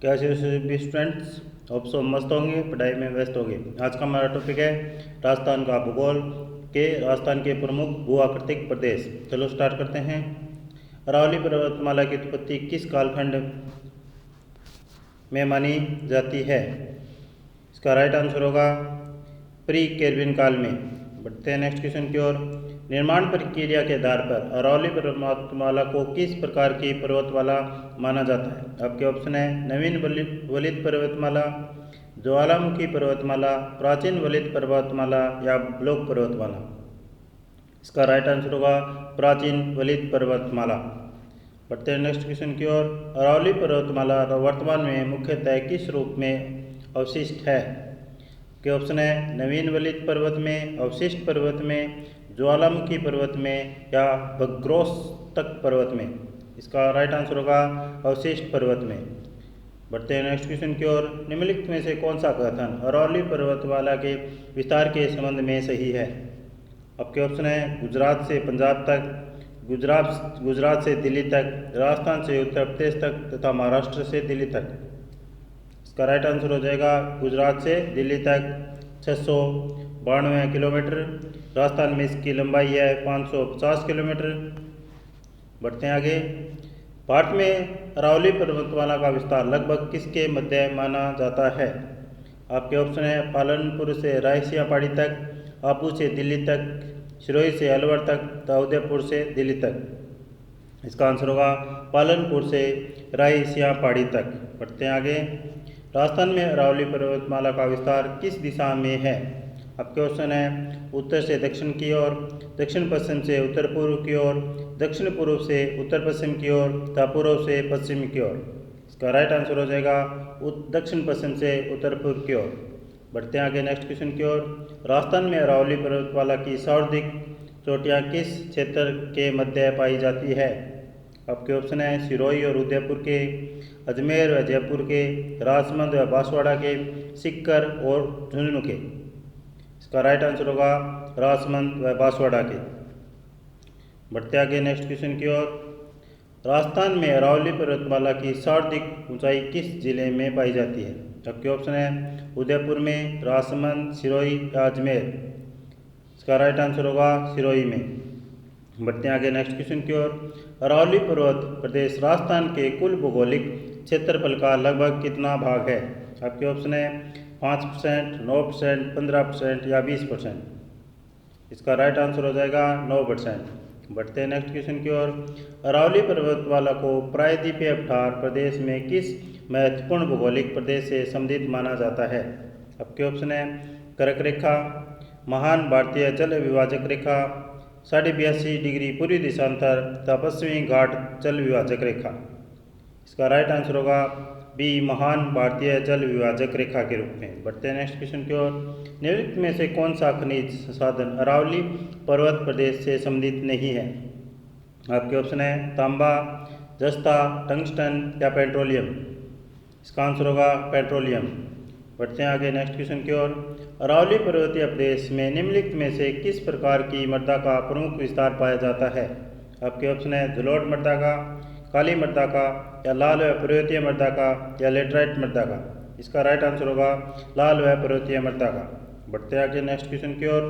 कैसे भी students hope so मस्त होंगे, पढ़ाई में व्यस्त होंगे। आज का हमारा टॉपिक है राजस्थान का भूगोल के राजस्थान के प्रमुख भू आकृतिक प्रदेश। चलो स्टार्ट करते हैं। अरावली पर्वतमाला की उत्पत्ति किस कालखंड में मानी जाती है? इसका राइट आंसर होगा प्री कैल्विन काल में। बढ़ते हैं नेक्स्ट क्वेश्चन की ओर। निर्माण प्रक्रिया के आधार पर अरावली पर्वतमाला को किस प्रकार की पर्वतमाला माना जाता है? आपके ऑप्शन है नवीन वलित पर्वतमाला, ज्वालामुखी पर्वतमाला, प्राचीन वलित पर्वतमाला या ब्लॉक पर्वतमाला। इसका राइट आंसर होगा प्राचीन वलित पर्वतमाला। बढ़ते हैं नेक्स्ट क्वेश्चन की ओर। अरावली पर्वतमाला वर्तमान में मुख्यतः किस रूप में अवशिष्ट है? के ऑप्शन है नवीन वलित पर्वत में, अवशिष्ट पर्वत में, ज्वालामुखी पर्वत में या भग्रोस्तक पर्वत में। इसका राइट आंसर होगा अवशिष्ट पर्वत में। बढ़ते हैं नेक्स्ट क्वेश्चन की ओर। निम्नलिखित में से कौन सा कथन अरावली पर्वतमाला के विस्तार के संबंध में सही है? आपके ऑप्शन है गुजरात से पंजाब तक, गुजरात से दिल्ली तक, राजस्थान से उत्तर प्रदेश तक तथा महाराष्ट्र से दिल्ली तक। इसका राइट आंसर हो जाएगा गुजरात से दिल्ली तक 692 किलोमीटर। राजस्थान में इसकी लंबाई है 550 किलोमीटर। बढ़ते हैं आगे। भारत में अरावली पर्वतमाला का विस्तार लगभग किसके मध्य माना जाता है? आपके ऑप्शन है पालनपुर से रायसिया पहाड़ी तक, आबू से दिल्ली तक, सिरोही से अलवर तक तथा उदयपुर से दिल्ली तक। इसका आंसर होगा पालनपुर से रायसिया पहाड़ी तक। बढ़ते हैं आगे। राजस्थान में अरावली पर्वतमाला का विस्तार किस दिशा में है? आपके ऑप्शन है उत्तर से दक्षिण की ओर, दक्षिण पश्चिम से उत्तर पूर्व की ओर, दक्षिण पूर्व से उत्तर पश्चिम की ओर तथा पूर्व से पश्चिम की ओर। इसका राइट आंसर हो जाएगा दक्षिण पश्चिम से उत्तर पूर्व की ओर। बढ़ते हैं आगे नेक्स्ट क्वेश्चन की ओर। राजस्थान में अरावली पर्वतमाला की सर्वाधिक चोटियाँ किस क्षेत्र के मध्य पाई जाती है? आपके ऑप्शन है सिरोही और उदयपुर के, अजमेर व जयपुर के, राजमंद व बांसवाड़ा के, सीकर और झुंझुनू के। इसका राइट आंसर होगा राजमंद व बांसवाड़ा के। बढ़ते आगे नेक्स्ट क्वेश्चन की ओर। राजस्थान में अरावली पर्वतमाला की सर्वाधिक ऊंचाई किस जिले में पाई जाती है? आपके ऑप्शन है उदयपुर में, राजमंद, सिरोही या अजमेर। इसका राइट आंसर होगा सिरोही में। बढ़ते हैं आगे नेक्स्ट क्वेश्चन की ओर। अरावली पर्वत प्रदेश राजस्थान के कुल भौगोलिक क्षेत्रफल का लगभग कितना भाग है? आपके ऑप्शन है 5%, 9%, 15% या 20%। इसका राइट आंसर हो जाएगा 9%। बढ़ते हैं नेक्स्ट क्वेश्चन की ओर। अरावली पर्वतमाला को प्रायद्वीपीय पठार प्रदेश में किस महत्वपूर्ण भौगोलिक प्रदेश से संबंधित माना जाता है? आपके ऑप्शन है कर्क रेखा, महान भारतीय जल विभाजक रेखा, 82.5 डिग्री पूर्वी देशांतर तथा पश्चिमी घाट जल विभाजक रेखा। इसका राइट आंसर होगा बी महान भारतीय जल विभाजक रेखा के रूप में। बढ़ते हैं नेक्स्ट क्वेश्चन की ओर। निम्नलिखित में से कौन सा खनिज संसाधन अरावली पर्वत प्रदेश से संबंधित नहीं है? आपके ऑप्शन है तांबा, जस्ता, टंगस्टन या पेट्रोलियम। इसका आंसर होगा पेट्रोलियम। बढ़ते हैं आगे नेक्स्ट क्वेश्चन की ओर। अरावली पर्वतीय प्रदेश में निम्नलिखित में से किस प्रकार की मृदा का प्रमुख विस्तार पाया जाता है? आपके ऑप्शन है जलोढ़ मृदा का, काली मृदा का या लाल व पर्वतीय मृदा का या लेटराइट मृदा का। इसका राइट आंसर होगा लाल व पर्वतीय मृदा का। बढ़ते आगे नेक्स्ट क्वेश्चन की ओर।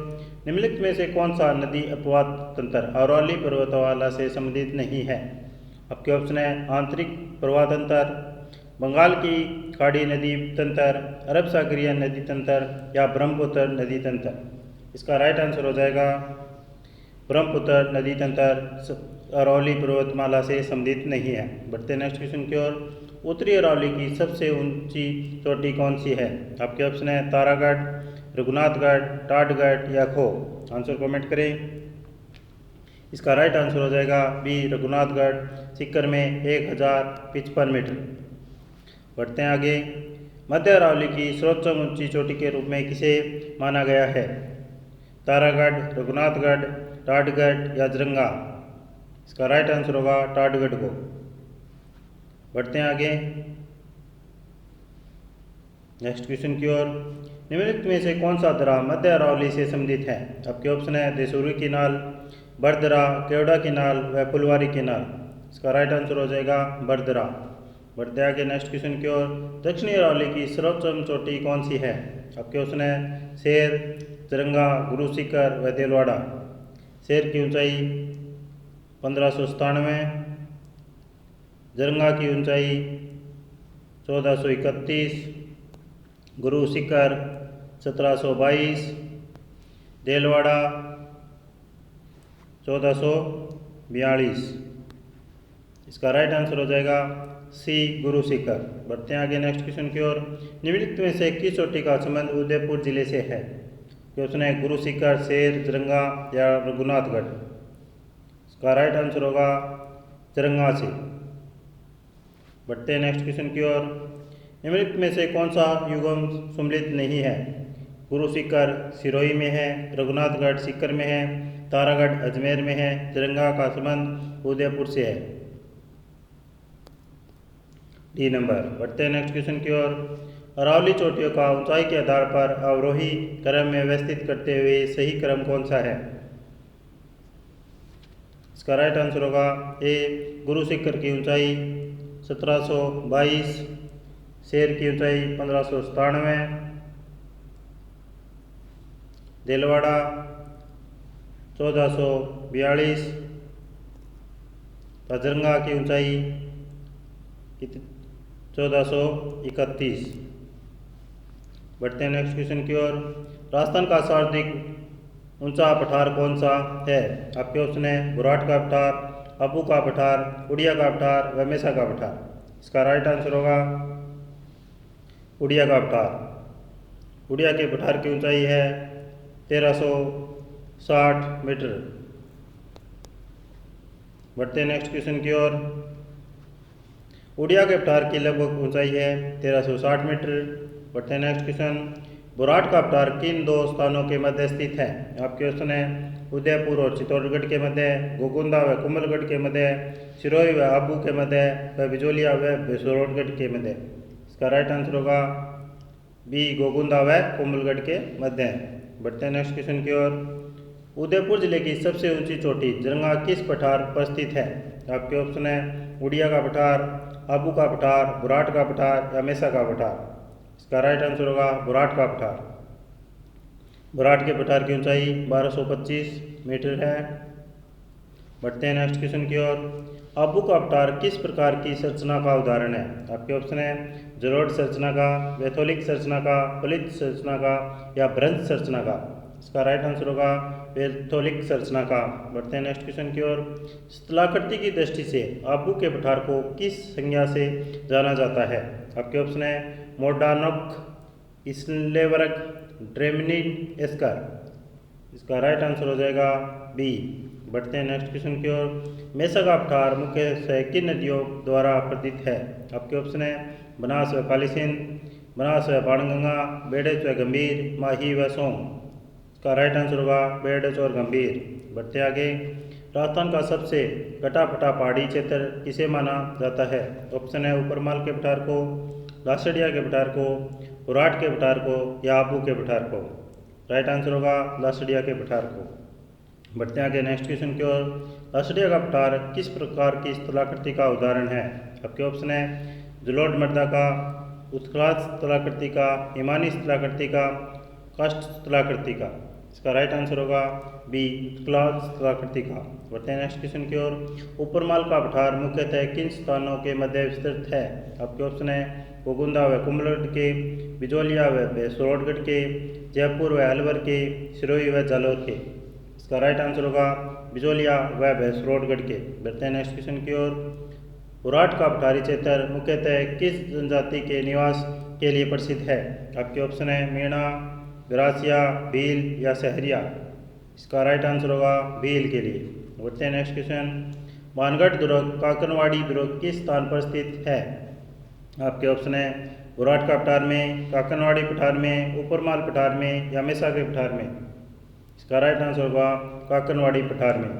निम्नलिखित में से कौन सा नदी अपवाद तंत्र अरावली पर्वतमाला से संबंधित नहीं है? आपके ऑप्शन है आंतरिक प्रवाह तंत्र, बंगाल की खाड़ी नदी तंत्र, अरब सागरीय नदी तंत्र या ब्रह्मपुत्र नदी तंत्र। इसका राइट आंसर हो जाएगा ब्रह्मपुत्र नदी तंत्र अरावली पर्वतमाला से संबंधित नहीं है। बढ़ते नेक्स्ट क्वेश्चन की ओर। उत्तरी अरावली की सबसे ऊंची चोटी कौन सी है? आपके ऑप्शन है तारागढ़, रघुनाथगढ़, टाटगढ़ या खो। आंसर कमेंट करें। इसका राइट आंसर हो जाएगा बी रघुनाथगढ़, सीकर में 1055 मीटर। बढ़ते हैं आगे। मध्य अरावली की सर्वोच्च ऊंची चोटी के रूप में किसे माना गया है? तारागढ़, रघुनाथगढ़, टाटगढ़ या जरंगा। इसका राइट आंसर होगा टाटगढ़ को। बढ़ते हैं आगे नेक्स्ट क्वेश्चन की ओर। निम्नलिखित में से कौन सा दर्रा मध्य अरावली से संबंधित है? आपके ऑप्शन है देसूरी किनाल, बरदरा, केवड़ा किनाल व फुलवारी किनाल। इसका राइट आंसर हो जाएगा बरदरा। बढ़ते आगे नेक्स्ट क्वेश्चन की ओर। दक्षिणी अरावली की सर्वोच्च चोटी कौन सी है? आपके ऑप्शन है शेर, जरंगा, गुरु शिखर व देलवाड़ा। शेर की ऊंचाई 1597, जरंगा की ऊंचाई 1431, गुरु शिखर 1722, देलवाड़ा 1442। इसका राइट आंसर हो जाएगा सी, गुरु शिखर। बढ़ते हैं आगे नेक्स्ट क्वेश्चन की ओर। निम्नलिखित में से किस चोटी का संबंध उदयपुर जिले से है? क्वेश्चन है गुरु शिखर, शेर, जरंगा या रघुनाथगढ़। इसका राइट आंसर होगा जरंगा से। बढ़ते हैं नेक्स्ट क्वेश्चन की ओर। निम्नलिखित में से कौन सा युगम सम्मिलित नहीं है? गुरु शिखर सिरोही में है, रघुनाथगढ़ सीकर में है, तारागढ़ अजमेर में है, जरंगा का संबंध उदयपुर से है। D number. बढ़ते हैं नेक्स्ट क्वेश्चन की ओर। अरावली चोटियों का ऊंचाई के आधार पर अवरोही क्रम में व्यवस्थित करते हुए सही क्रम कौन सा है? इसका राइट आंसर होगा ए, गुरु शिखर की ऊंचाई 1722, शेर की ऊंचाई 1597, देलवाड़ा 1442, जरंगा की ऊंचाई 1431। बढ़ते हैं नेक्स्ट क्वेश्चन की ओर। राजस्थान का सर्वाधिक ऊंचा पठार कौन सा है? आपके ऑप्शन है बुराट का पठार, अबू का पठार, उड़िया का पठार व मेसा का पठार। इसका राइट आंसर होगा उड़िया का पठार। उड़िया के पठार की ऊंचाई है 1360 मीटर। बढ़ते हैं नेक्स्ट क्वेश्चन की ओर। उड़िया के पठार की लगभग ऊंचाई है 1360 मीटर। बढ़ते हैं नेक्स्ट क्वेश्चन। बुराट का पठार किन दो स्थानों के मध्य स्थित है? आपके ऑप्शन है उदयपुर और चित्तौड़गढ़ के मध्य, गोकुंदा व कुंभलगढ़ के मध्य, सिरोही व आबू के मध्य व बिजोलिया व बेसरोडगढ़ के मध्य। इसका राइट आंसर होगा बी, गोकुंदा व कुंभलगढ़ के मध्य। बढ़ते हैं नेक्स्ट क्वेश्चन की ओर। उदयपुर जिले की सबसे ऊंची चोटी जरंगा किस पठार पर स्थित है? आपके ऑप्शन है उड़िया का पठार, आबू का पठार, बुराट का पठार या मेसा का पठार। इसका राइट आंसर होगा बुराट का पठार। बुराट के पठार की ऊंचाई 1225 मीटर है। बढ़ते हैं नेक्स्ट क्वेश्चन की ओर। आबू का पठार किस प्रकार की संरचना का उदाहरण है? आपके ऑप्शन है जलोढ़ संरचना का, वैथोलिक संरचना का, फलित संरचना का या भ्रंश संरचना का। इसका राइट आंसर होगा वैथोलिक संरचना का। बढ़ते हैं नेक्स्ट क्वेश्चन की ओर। स्थलाकृति की दृष्टि से आबू के पठार को किस संज्ञा से जाना जाता है? आपके ऑप्शन है मोडानोक, इसलेवर्ग, ड्रेमनिन, एस्कर। इसका राइट आंसर हो जाएगा बी। बढ़ते हैं नेक्स्ट क्वेश्चन की ओर। मेसा का पठार मुख्यतः किन नदियों द्वारा प्रतीत है? आपके ऑप्शन है बनास व काली सिंध, बनास व बाणगंगा, बेड़च व गंभीर, माही व सोम। इसका राइट आंसर होगा बेड़च और गंभीर। बढ़ते आगे। राजस्थान का सबसे घटा-फटा पहाड़ी क्षेत्र किसे माना जाता है? ऑप्शन है ऊपरमाल के पठार को, लासड़िया के पठार को, बुराट के पठार को या आबू के पठार को। राइट आंसर होगा लासड़िया के पठार को। बढ़ते आगे नेक्स्ट क्वेश्चन की ओर। लासड़िया का पठार किस प्रकार की स्थलाकृति का उदाहरण है? आपके ऑप्शन है जलोढ़ मृदा का, उत्कलात स्थलाकृति का, हिमानी स्थलाकृति का, काष्ठ स्थलाकृति का। इसका राइट आंसर होगा बी, उत्कलात स्थलाकृति का। बढ़ते हैं नेक्स्ट क्वेश्चन की ओर। ऊपरमाल का पठार मुख्यतः किन स्थानों के मध्य विस्तृत है? आपके ऑप्शन है गोकुंदा व कुंभलगढ़ के, बिजोलिया व बेसरोडगढ़ के, जयपुर व अलवर के, सिरोही व जालौर के। इसका राइट आंसर होगा बिजोलिया व बेसरोडगढ़ के। बढ़ते हैं नेक्स्ट क्वेश्चन की ओर। बुराट का पठारी क्षेत्र मुख्यतः किस जनजाति के निवास के लिए प्रसिद्ध है? आपके ऑप्शन है मीणा, गरासिया, भील या सहरिया। इसका राइट आंसर होगा भील के लिए। बढ़ते हैं नेक्स्ट क्वेश्चन। मानगढ़ दुर्ग काकनवाड़ी दुर्ग किस स्थान पर स्थित है? आपके ऑप्शन है बुराट का पठार में, काकनवाड़ी पठार में, ऊपरमाल पठार में या मेसा के पठार में। इसका राइट आंसर होगा काकनवाड़ी पठार में।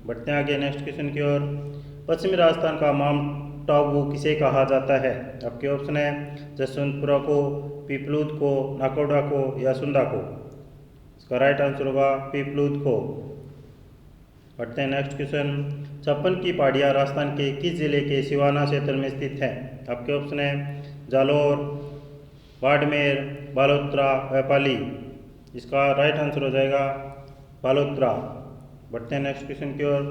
बढ़ते हैं आगे नेक्स्ट क्वेश्चन की ओर। पश्चिमी राजस्थान का माउंट आबू किसे कहा जाता है? आपके ऑप्शन है जसवंतपुरा को, पीपलूद को, नाकोडा को या सुंदा को। इसका राइट आंसर होगा पीपलूद को। बढ़ते हैं नेक्स्ट क्वेश्चन। 56 की पहाड़ियाँ राजस्थान के किस जिले के सिवाना क्षेत्र में स्थित है? आपके ऑप्शन है जालोर, बाड़मेर, बालोतरा व पाली। इसका राइट आंसर हो जाएगा बालोतरा। बढ़ते हैं नेक्स्ट क्वेश्चन की ओर।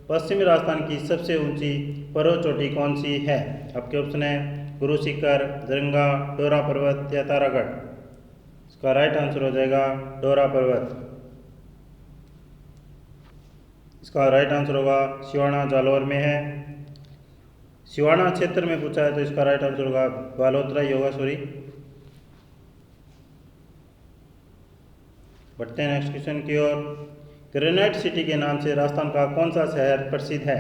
पश्चिमी राजस्थान की सबसे ऊंची पर्वत चोटी कौन सी है? आपके ऑप्शन है गुरु शिखर, जरंगा, डोरा पर्वत या तारागढ़। इसका राइट आंसर हो जाएगा डोरा पर्वत। इसका राइट आंसर होगा सिवाना जालौर में है। सिवाना क्षेत्र में पूछा है तो इसका राइट आंसर होगा बालोतरा ही होगा, सॉरी। बढ़ते हैं नेक्स्ट क्वेश्चन की ओर। ग्रेनाइट सिटी के नाम से राजस्थान का कौन सा शहर प्रसिद्ध है?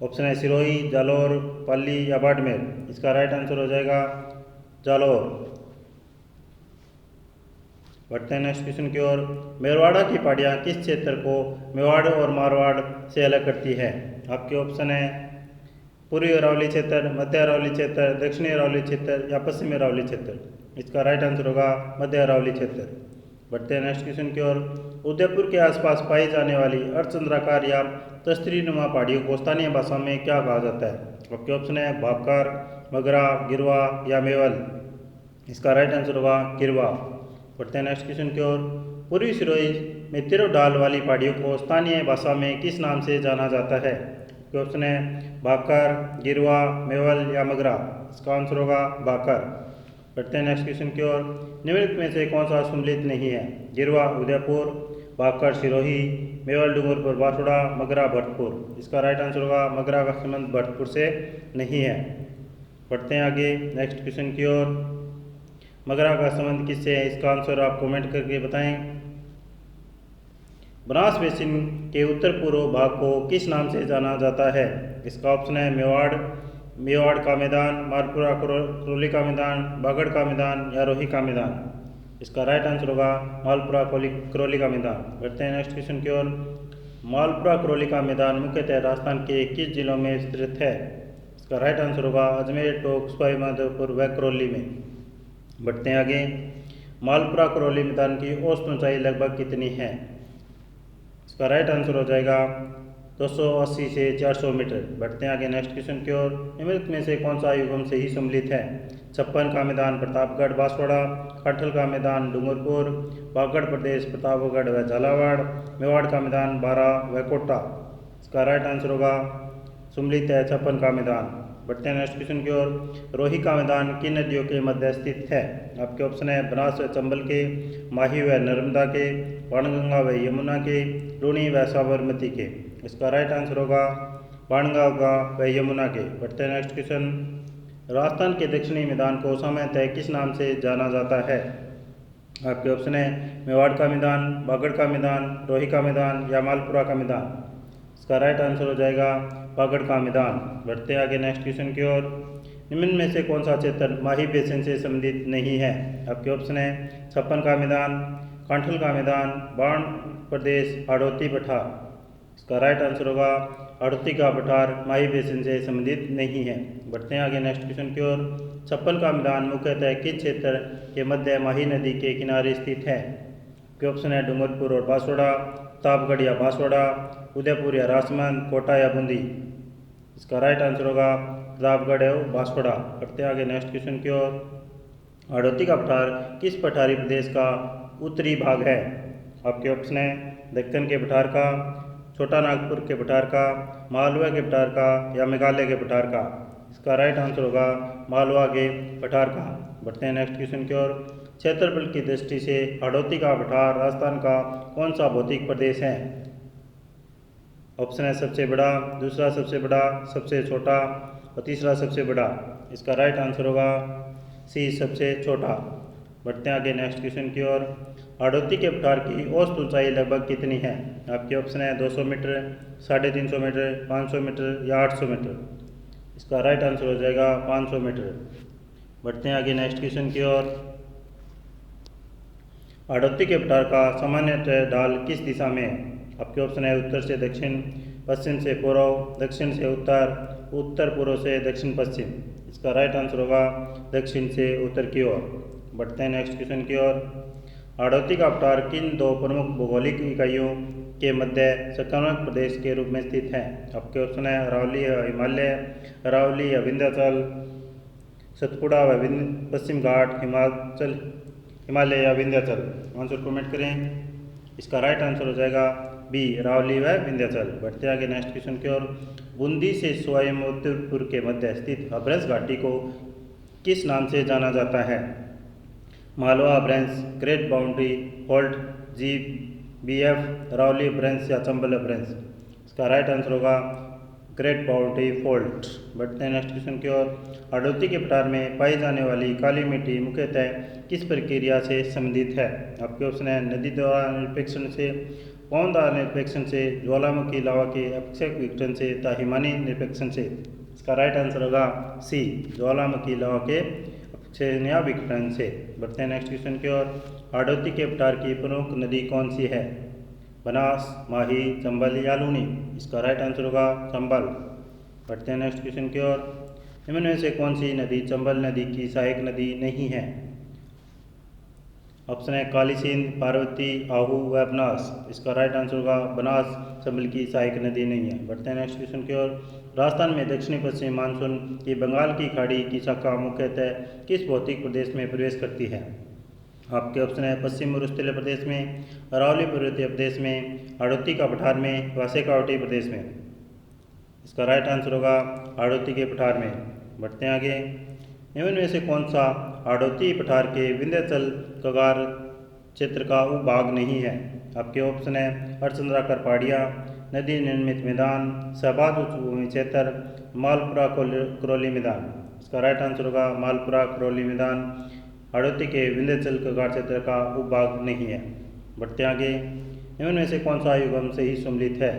ऑप्शन है सिरोही, जालोर, पाली या बाड़मेर। इसका राइट आंसर हो जाएगा जालोर। बढ़ते हैं नेक्स्ट क्वेश्चन की ओर। मेवाड़ा की पहाड़ियाँ किस क्षेत्र को मेवाड़ और मारवाड़ से अलग करती है? आपके ऑप्शन है पूर्वी अरावली क्षेत्र, मध्य अरावली क्षेत्र, दक्षिणी अरावली क्षेत्र या पश्चिमी अरावली क्षेत्र। इसका राइट आंसर होगा मध्य अरावली क्षेत्र। बढ़ते हैं नेक्स्ट क्वेश्चन की ओर। उदयपुर के आसपास पाई जाने वाली अर्धचंद्राकार या तस्तरीनुमा पहाड़ियों को स्थानीय भाषा में क्या कहा जाता है? आपके ऑप्शन है भाकर, मगरा, गिरवा या मेवल। इसका राइट आंसर होगा गिरवा। बढ़ते हैं नेक्स्ट क्वेश्चन की ओर। पूर्वी सिरोही में तिरु ढाल वाली पहाड़ियों को स्थानीय भाषा में किस नाम से जाना जाता है? आपके ऑप्शन है भाकर, गिरवा, मेवल या मगरा। इसका आंसर होगा भाकर। बढ़ते हैं नेक्स्ट क्वेश्चन की ओर। निम्नलिखित में से कौन सा सम्मिलित नहीं है? गिरवा उदयपुर, भाकर सिरोही, मेवल डूंगरपुर बांसवाड़ा, मगरा भरतपुर। इसका राइट आंसर होगा मगरा का संबंध भरतपुर से नहीं है। बढ़ते हैं आगे नेक्स्ट क्वेश्चन की ओर। मगरा का संबंध किससे है? इसका आंसर आप कमेंट करके बताएं। बनास बेसिन के उत्तर पूर्व भाग को किस नाम से जाना जाता है? इसका ऑप्शन है मेवाड़, मेवाड़ का मैदान, मालपुरा करौली का मैदान, बागड़ का मैदान या रोही का मैदान। इसका राइट आंसर होगा मालपुरा करौली का मैदान। बढ़ते हैं नेक्स्ट क्वेश्चन की ओर। मालपुरा करौली का मैदान मुख्यतः राजस्थान के किस जिलों में स्थित है? इसका राइट आंसर होगा अजमेर, टोंक, सवाई माधोपुर व करौली में। बढ़ते हैं आगे। मालपुरा करौली मैदान की औसत ऊंचाई लगभग कितनी है? इसका राइट आंसर हो जाएगा 280 से 400 मीटर। बढ़ते हैं आगे नेक्स्ट क्वेश्चन की ओर। निम्नलिखित में से कौन सा युगम से ही सम्मिलित है? 56 का मैदान प्रतापगढ़ बांसवाड़ा, काठल का मैदान डूंगरपुर, बागड़ प्रदेश प्रतापगढ़ व झालावाड़, मेवाड़ का मैदान बारा व कोटा। इसका राइट आंसर होगा सम्मिलित है 56 का मैदान। बढ़ते हैं नेक्स्ट क्वेश्चन की ओर। रोही का मैदान किन नदियों के मध्य स्थित है? आपके ऑप्शन है बनास व चंबल के, माही व नर्मदा के, बाणगंगा व यमुना के, लूणी व साबरमती के। इसका राइट आंसर होगा बाणगंगा व यमुना के। बढ़ते हैं नेक्स्ट क्वेश्चन। राजस्थान के दक्षिणी मैदान को सामान्यतः किस नाम से जाना जाता है? आपके ऑप्शन है मेवाड़ का मैदान, बागड़ का मैदान, रोही का मैदान या मालपुरा का मैदान। इसका राइट आंसर हो जाएगा बागड़ का मैदान। बढ़ते आगे नेक्स्ट क्वेश्चन की ओर। निम्न में से कौन सा क्षेत्र माही बेसिन से संबंधित नहीं है? आपके ऑप्शन है 56 का मैदान, कांठल का मैदान, बाण प्रदेश, हाड़ौती पठार। इसका राइट आंसर होगा हाड़ौती का पठार माही बेसिन से संबंधित नहीं है। बढ़ते हैं आगे नेक्स्ट क्वेश्चन की ओर। 56 का मैदान मुख्यतः किस क्षेत्र के मध्य माही नदी के किनारे स्थित है? आपके ऑप्शन है डूंगरपुर और बांसवाड़ा, प्रतापगढ़ या बांसवाड़ा, उदयपुर या राजमंद, कोटा या बूंदी। इसका राइट आंसर होगा प्रतापगढ़ और बांसवाड़ा। बढ़ते आगे नेक्स्ट क्वेश्चन की ओर। हाड़ौती का पठार किस पठारी प्रदेश का उत्तरी भाग है? आपके ऑप्शन है दक्कन के पठार का, छोटा नागपुर के पठार का, मालवा के पठार का या मेघालय के पठार का। इसका राइट आंसर होगा मालवा के पठार का। बढ़ते हैं नेक्स्ट क्वेश्चन की ओर। क्षेत्रफल की दृष्टि से हाड़ौती का पठार राजस्थान का कौन सा भौतिक प्रदेश है? ऑप्शन है सबसे बड़ा, दूसरा सबसे बड़ा, सबसे छोटा और तीसरा सबसे बड़ा। इसका राइट आंसर होगा सी, सबसे छोटा। बढ़ते हैं आगे नेक्स्ट क्वेश्चन की ओर। हाड़ौती के पठार की औसत ऊंचाई लगभग कितनी है? आपके ऑप्शन है 200 मीटर, 350 मीटर, 500 मीटर या 800 मीटर। इसका राइट आंसर हो जाएगा 500 मीटर। बढ़ते हैं आगे नेक्स्ट क्वेश्चन की ओर। हाड़ौती के पठार का सामान्य ढाल किस दिशा में है? आपके ऑप्शन है उत्तर से दक्षिण, पश्चिम से पूर्व, दक्षिण से उत्तर, उत्तर पूर्व से दक्षिण पश्चिम। इसका राइट आंसर होगा दक्षिण से उत्तर की ओर। बढ़ते हैं नेक्स्ट क्वेश्चन की ओर। हाड़ौती का पठार किन दो प्रमुख भौगोलिक इकाइयों के मध्य संक्रामक प्रदेश के रूप में स्थित है। आपके ऑप्शन है अरावली या हिमालय, अरावली या विंध्याचल, सतपुड़ा व पश्चिम घाट, हिमालय या विंध्याचल। आंसर कमेंट करें। इसका राइट आंसर हो जाएगा बी, अरावली व विंध्याचल। बढ़ते आगे नेक्स्ट क्वेश्चन की ओर। बूंदी से सवाईमाधोपुर के मध्य स्थित अभ्रंश घाटी को किस नाम से जाना जाता है? मालवा अभ्रंश, great boundary fault, GBF, Aravalli अभ्रंश या चंबल अभ्रंश। इसका राइट आंसर होगा ग्रेट बाउंड्री फॉल्ट। बढ़ते हैं नेक्स्ट क्वेश्चन की ओर। हाड़ौती के पठार में पाई जाने वाली काली मिट्टी मुख्यतः किस प्रक्रिया से संबंधित है? आपके ऑप्शन है नदी द्वारा निरपेक्षण से, पवन द्वारा निरपेक्षण से, ज्वालामुखी लावा के अपक्षय विघटन से तथा हिमानी निरपेक्षण से। इसका राइट आंसर होगा सी, ज्वालामुखी लावा के अपक्षय या विघटन से। बढ़ते हैं नेक्स्ट क्वेश्चन की ओर। हाड़ौती के पठार की प्रमुख नदी कौन सी है? बनास, माही, चंबल या लूनी। इसका राइट आंसर होगा चंबल। बढ़ते हैं नेक्स्ट क्वेश्चन की ओर। निम्न में से कौन सी नदी चंबल नदी की सहायक नदी नहीं है? ऑप्शन है काली सिंध, पार्वती, आहू व बनास। इसका राइट आंसर होगा बनास चंबल की सहायक नदी नहीं है। बढ़ते हैं नेक्स्ट क्वेश्चन की ओर। राजस्थान में दक्षिणी पश्चिमी मानसून की बंगाल की खाड़ी की शाखा मुख्यतः किस भौतिक प्रदेश में प्रवेश करती है? आपके ऑप्शन है पश्चिम मरुस्थलीय प्रदेश में, अरावली पर्वतीय प्रदेश में, हाड़ौती का पठार में, वासेकावटी प्रदेश में। इसका राइट आंसर होगा हाड़ौती के पठार में। बढ़ते हैं आगे। निम्न में से कौन सा हाड़ौती पठार के विंध्याचल कगार क्षेत्र का उपभाग नहीं है? आपके ऑप्शन है हरचंद्राकर पहाड़ियाँ, नदी निर्मित मैदान, शहबाज उच्च भूमि क्षेत्र, मालपुरा करौली मैदान। इसका राइट आंसर होगा मालपुरा करौली मैदान हाड़ौती के विंध्याचल कगार क्षेत्र का उपभाग नहीं है। बढ़ते आगे। निम्न में से कौन सा युगम से ही सम्मिलित है?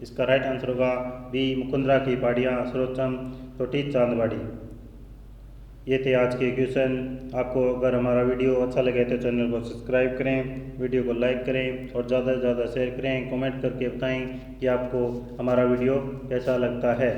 इसका राइट आंसर होगा बी, मुकुंदरा की पहाड़ियाँ, सर्वोच्चम, तोटी, चांदवाड़ी। ये थे आज के क्वेश्चन। आपको अगर हमारा वीडियो अच्छा लगे तो चैनल को सब्सक्राइब करें, वीडियो को लाइक करें और ज़्यादा से ज़्यादा शेयर करें। कमेंट करके बताएं कि आपको हमारा वीडियो कैसा लगता है।